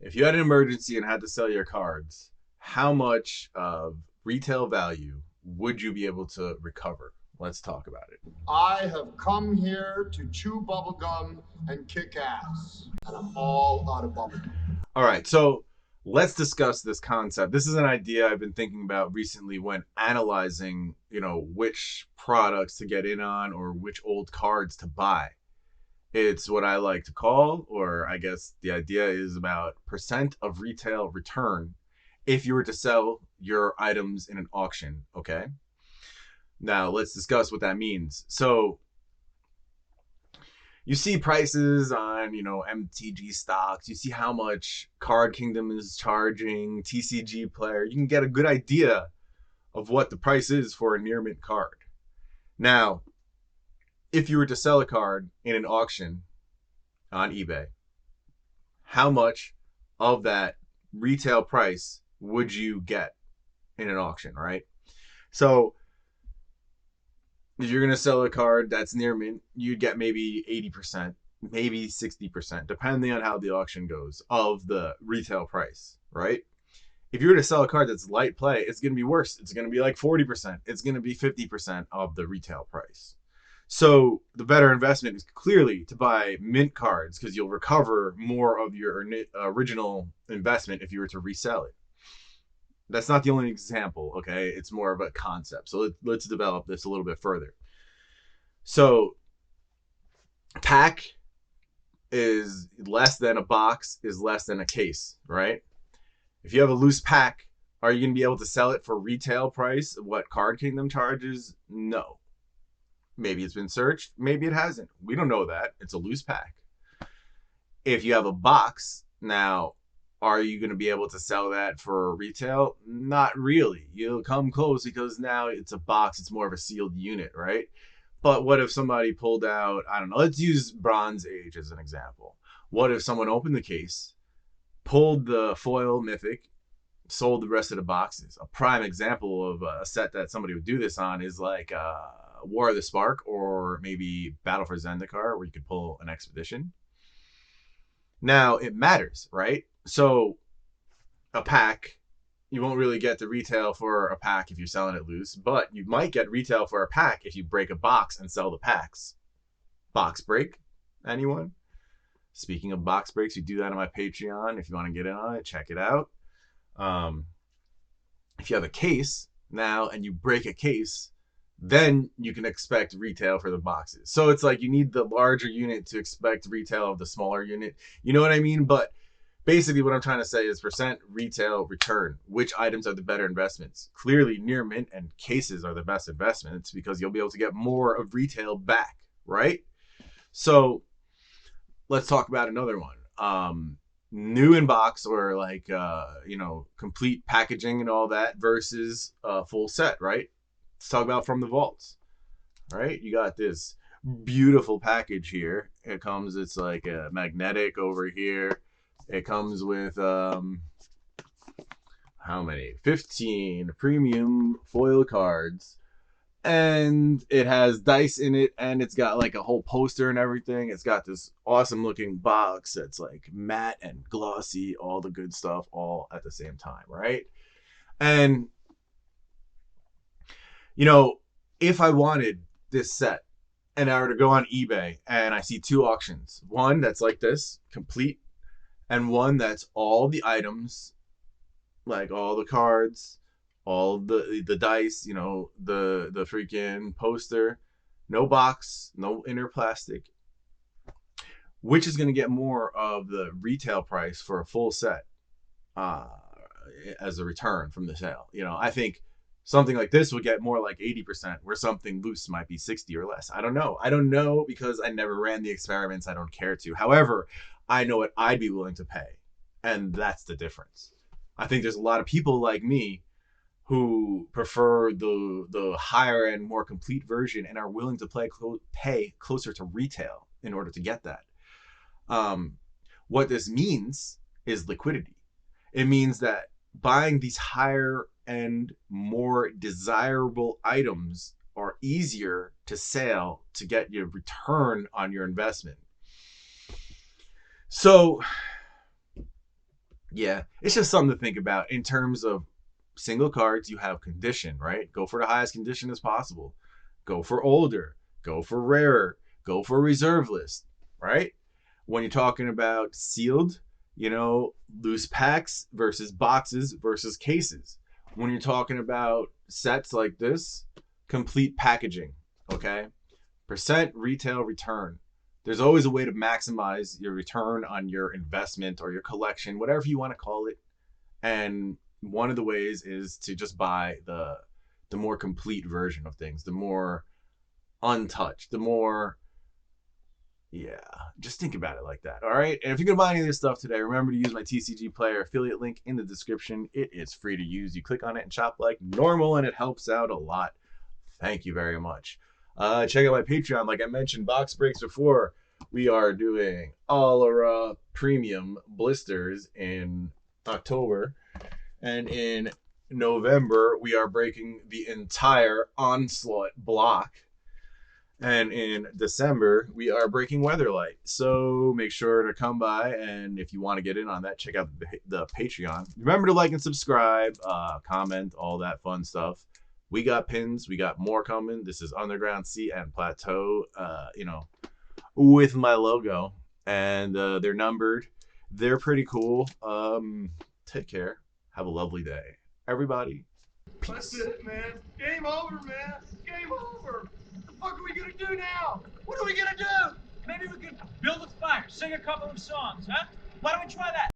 If you had an emergency and had to sell your cards, how much of retail value would you be able to recover? Let's talk about it. I have come here to chew bubblegum and kick ass, and I'm all out of bubblegum. All right, so let's discuss this concept. This is an idea I've been thinking about recently when analyzing, which products to get in on or which old cards to buy. It's what I like to call, or I guess the idea is about percent of retail return if you were to sell your items in an auction. Okay. Now let's discuss what that means. So you see prices on, MTG stocks. You see how much Card Kingdom is charging, TCG Player. You can get a good idea of what the price is for a near mint card. Now, if you were to sell a card in an auction on eBay, how much of that retail price would you get in an auction, right? So if you're going to sell a card that's near mint, you'd get maybe 80%, maybe 60%, depending on how the auction goes, of the retail price, right? If you were to sell a card that's light play, it's going to be worse. It's going to be like 40%. It's going to be 50% of the retail price. So the better investment is clearly to buy mint cards because you'll recover more of your original investment if you were to resell it. That's not the only example, okay? It's more of a concept. So let's develop this a little bit further. So pack is less than a box is less than a case, right? If you have a loose pack, are you going to be able to sell it for retail price? What Card Kingdom charges? No. Maybe it's been searched. Maybe it hasn't. We don't know that. It's a loose pack. If you have a box, now, are you going to be able to sell that for retail? Not really. You'll come close because now it's a box. It's more of a sealed unit, right? But what if somebody pulled out, I don't know, let's use Bronze Age as an example. What if someone opened the case, pulled the foil mythic, sold the rest of the boxes? A prime example of a set that somebody would do this on is like War of the Spark or maybe Battle for Zendikar, where you could pull an expedition. Now, it matters, right? So a pack, you won't really get the retail for a pack if you're selling it loose, but you might get retail for a pack if you break a box and sell the packs. Box break? Anyone? Speaking of box breaks, we do that on my Patreon. If you want to get in on it, check it out. If you have a case now and you break a case, then you can expect retail for the boxes. So it's like you need the larger unit to expect retail of the smaller unit. You know what I mean? But basically what I'm trying to say is percent retail return. Which items are the better investments? Clearly near mint and cases are the best investments because you'll be able to get more of retail back, right? So let's talk about another one. New in box or like, complete packaging and all that versus full set, right? Let's talk about from the vaults, right? You got this beautiful package here. It's like a magnetic over here. It comes with how many? 15 premium foil cards. And it has dice in it, and it's got like a whole poster and everything. It's got this awesome looking box that's like matte and glossy, all the good stuff, all at the same time, right? And if I wanted this set and I were to go on eBay and I see two auctions, one that's like this, complete, and one that's all the items, like all the cards, all the dice, the freaking poster, no box, no inner plastic. Which is going to get more of the retail price for a full set uh, as a return from the sale? I think something like this would get more like 80%, where something loose might be 60 or less. I don't know because I never ran the experiments. I don't care to. However, I know what I'd be willing to pay, and that's the difference. I think there's a lot of people like me who prefer the higher and more complete version and are willing to pay closer to retail in order to get that. What this means is liquidity. It means that buying these higher and more desirable items are easier to sell to get your return on your investment. So Yeah, it's just something to think about in terms of single cards. You have condition, right? Go for the highest condition as possible. Go for older. Go for rarer. Go for reserve list, right? When you're talking about sealed, loose packs versus boxes versus cases. When you're talking about sets like this, complete packaging, okay? Percent retail return. There's always a way to maximize your return on your investment or your collection, whatever you want to call it. And one of the ways is to just buy the more complete version of things, the more untouched, the more, yeah, just think about it like that. All right. And if you're going to buy any of this stuff today, remember to use my TCG Player affiliate link in the description. It is free to use. You click on it and shop like normal, and it helps out a lot. Thank you very much. Check out my Patreon. Like I mentioned, box breaks before. We are doing Alara premium blisters in October. And in November, we are breaking the entire Onslaught block. And in December, we are breaking Weatherlight. So make sure to come by. And if you want to get in on that, check out the Patreon. Remember to like and subscribe, comment, all that fun stuff. We got pins. We got more coming. This is Underground Sea and Plateau, with my logo. And they're numbered. They're pretty cool. Take care. Have a lovely day. Everybody, peace. That's it, man. Game over, man. Game over. What the fuck are we gonna do now? What are we gonna do? Maybe we could build a fire, sing a couple of songs, huh? Why don't we try that?